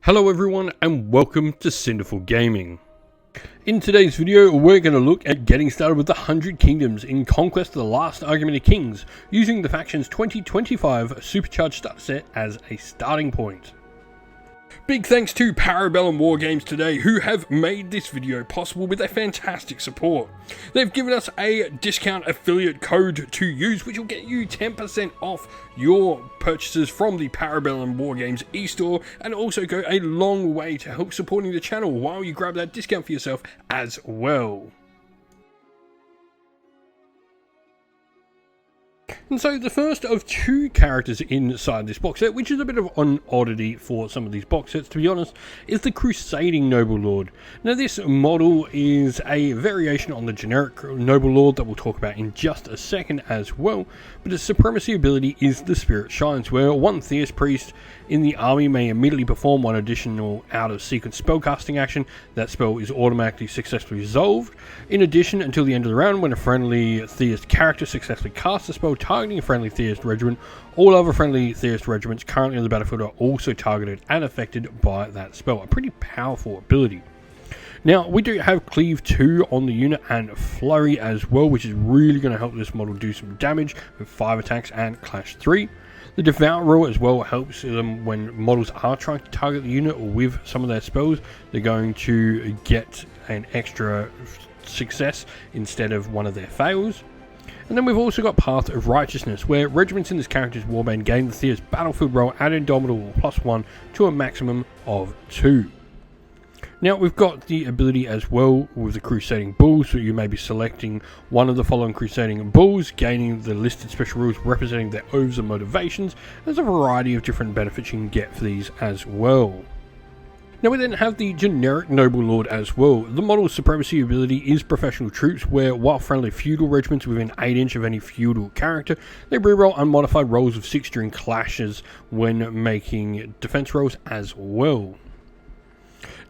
Hello everyone and welcome to Cinderful Gaming. In today's video we're going to look at getting started with the 100 Kingdoms in Conquest: The Last Argument of Kings, using the faction's 2025 Supercharged starter set as a starting point. Big thanks to Parabellum Wargames today, who have made this video possible with their fantastic support. They've given us a discount affiliate code to use, which will get you 10% off your purchases from the Parabellum Wargames e-store, and also go a long way to help supporting the channel while you grab that discount for yourself as well. And so the first of two characters inside this box set, which is a bit of an oddity for some of these box sets to be honest, is the Crusading Noble Lord. Now this model is a variation on the generic Noble Lord that we'll talk about in just a second as well, but its supremacy ability is the Spirit Shines, where one Theist Priest in the army may immediately perform one additional out of sequence spellcasting action. That spell is automatically successfully resolved. In addition, until the end of the round, when a friendly Theist character successfully casts a spell targeting a friendly Theist regiment, all other friendly Theist regiments currently on the battlefield are also targeted and affected by that spell. A pretty powerful ability. Now, we do have Cleave 2 on the unit and Flurry as well, which is really going to help this model do some damage with 5 attacks and Clash 3. The Devout Rule as well helps them when models are trying to target the unit with some of their spells. They're going to get an extra success instead of one of their fails. And then we've also got Path of Righteousness, where regiments in this character's warband gain the Theist battlefield roll and Indomitable +1 to a maximum of 2. Now we've got the ability as well with the Crusading Bulls, so you may be selecting one of the following Crusading Bulls, gaining the listed special rules representing their oaths and motivations. There's a variety of different benefits you can get for these as well. Now we then have the generic Noble Lord as well. The model's supremacy ability is Professional Troops, where while friendly feudal regiments within 8 inch of any feudal character, they reroll unmodified rolls of 6 during clashes when making defense rolls as well.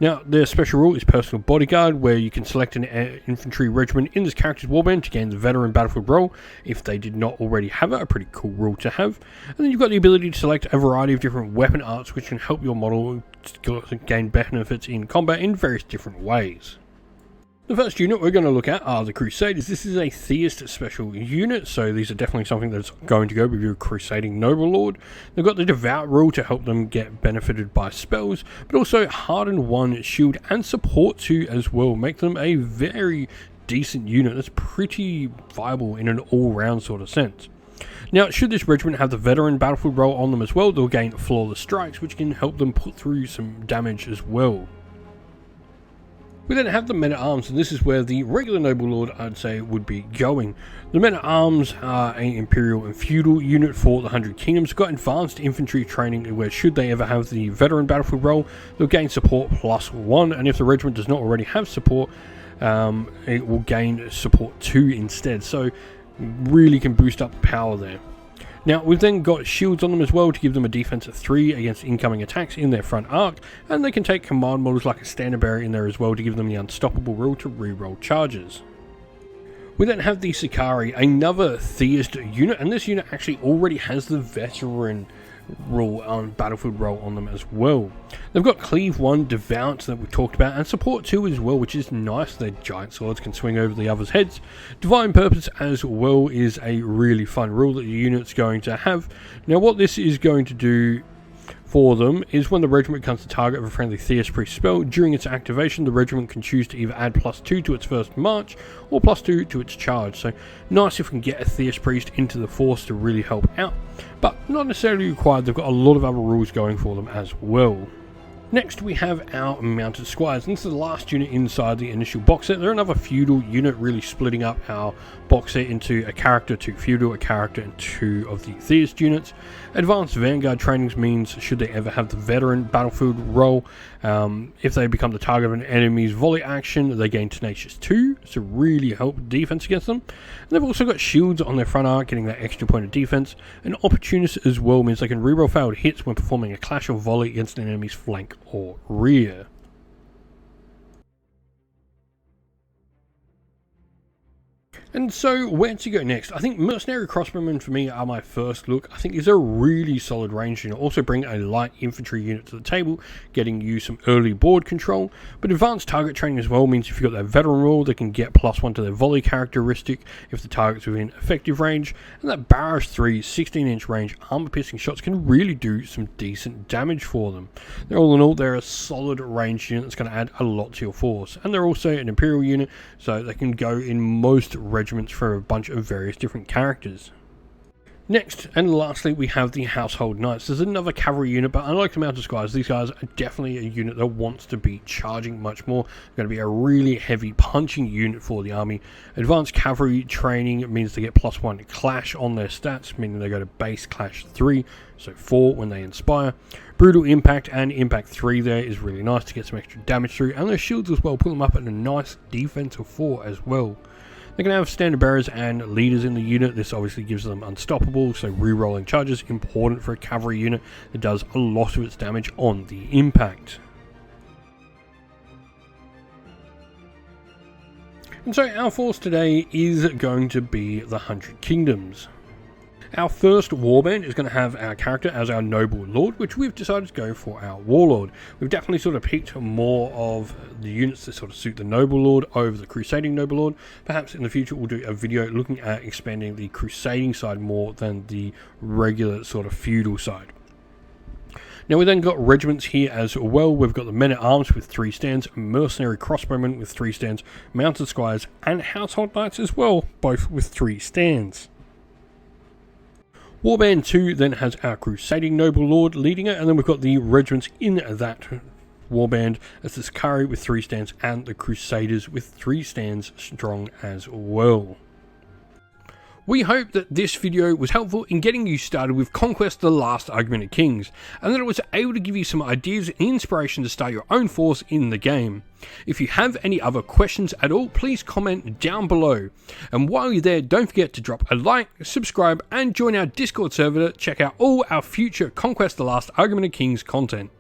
Now, their special rule is Personal Bodyguard, where you can select an infantry regiment in this character's warband to gain the veteran battlefield role if they did not already have it. A pretty cool rule to have. And then you've got the ability to select a variety of different weapon arts which can help your model gain benefits in combat in various different ways. The first unit we're going to look at are the Crusaders. This is a Theist special unit, so these are definitely something that's going to go with your Crusading Noble Lord. They've got the Devout Rule to help them get benefited by spells, but also Hardened 1, Shield, and Support 2 as well. Make them a very decent unit that's pretty viable in an all-round sort of sense. Now, should this regiment have the veteran battlefield roll on them as well, they'll gain Flawless Strikes, which can help them put through some damage as well. We then have the Men-at-Arms, and this is where the regular Noble Lord, I'd say, would be going. The Men-at-Arms are an Imperial and Feudal unit for the 100 Kingdoms. Got advanced infantry training, where should they ever have the veteran battlefield role, they'll gain support +1, and if the regiment does not already have support, it will gain support 2 instead. So really can boost up the power there. Now, we've then got shields on them as well to give them a defense of 3 against incoming attacks in their front arc, and they can take command models like a Standard Bearer in there as well to give them the Unstoppable rule to reroll charges. We then have the Sicarii, another Theist unit, and this unit actually already has the veteran rule on battlefield roll on them as well. They've got Cleave 1, Devout that we talked about, and Support 2 as well, which is nice. Their giant swords can swing over the others' heads. Divine Purpose as well is a really fun rule that the unit's going to have. Now what this is going to do for them is when the regiment becomes the target of a friendly Theist Priest spell, during its activation the regiment can choose to either add +2 to its first march or +2 to its charge. So nice if we can get a Theist Priest into the force to really help out, but not necessarily required. They've got a lot of other rules going for them as well. Next we have our Mounted Squires, and this is the last unit inside the initial box set. They're another feudal unit, really splitting up our box set into a character, 2 feudal, a character, and 2 of the Theist units. Advanced Vanguard trainings means should they ever have the veteran battlefield role, if they become the target of an enemy's volley action, they gain Tenacious 2, so really help defense against them. And they've also got shields on their front arc, getting that extra point of defense. And Opportunist as well means they can reroll failed hits when performing a clash or volley against an enemy's flank or rear. And so, where to go next? I think Mercenary Crossbowmen for me are my first look. I think is a really solid range unit. Also bring a light infantry unit to the table, getting you some early board control. But advanced target training as well means if you've got that veteran rule, they can get +1 to their volley characteristic if the target's within effective range. And that Barrage 3 16-inch range armor-piercing shots can really do some decent damage for them. They're all in all, they're a solid range unit that's going to add a lot to your force. And they're also an Imperial unit, so they can go in most regiments for a bunch of various different characters. Next and lastly, we have the Household Knights. There's another cavalry unit, but unlike the Mounted Squires, these guys are definitely a unit that wants to be charging much more. They're going to be a really heavy punching unit for the army. Advanced cavalry training means they get +1 clash on their stats, meaning they go to base clash 3, so 4 when they inspire. Brutal impact and impact 3 there is really nice to get some extra damage through, and their shields as well, put them up at a nice defensive 4 as well. They're going to have standard bearers and leaders in the unit. This obviously gives them unstoppable, so re-rolling charges, important for a cavalry unit that does a lot of its damage on the impact. And so our force today is going to be the 100 Kingdoms. Our first warband is going to have our character as our Noble Lord, which we've decided to go for our Warlord. We've definitely sort of picked more of the units that sort of suit the Noble Lord over the Crusading Noble Lord. Perhaps in the future we'll do a video looking at expanding the Crusading side more than the regular sort of feudal side. Now we then got regiments here as well. We've got the Men-at-Arms with 3 stands, Mercenary Crossbowmen with 3 stands, Mounted Squires and Household Knights as well, both with 3 stands. Warband 2 then has our Crusading Noble Lord leading it, and then we've got the regiments in that warband as the Sakari with 3 stands and the Crusaders with 3 stands strong as well. We hope that this video was helpful in getting you started with Conquest: The Last Argument of Kings, and that it was able to give you some ideas and inspiration to start your own force in the game. If you have any other questions at all, please comment down below. And while you're there, don't forget to drop a like, subscribe, and join our Discord server to check out all our future Conquest: The Last Argument of Kings content.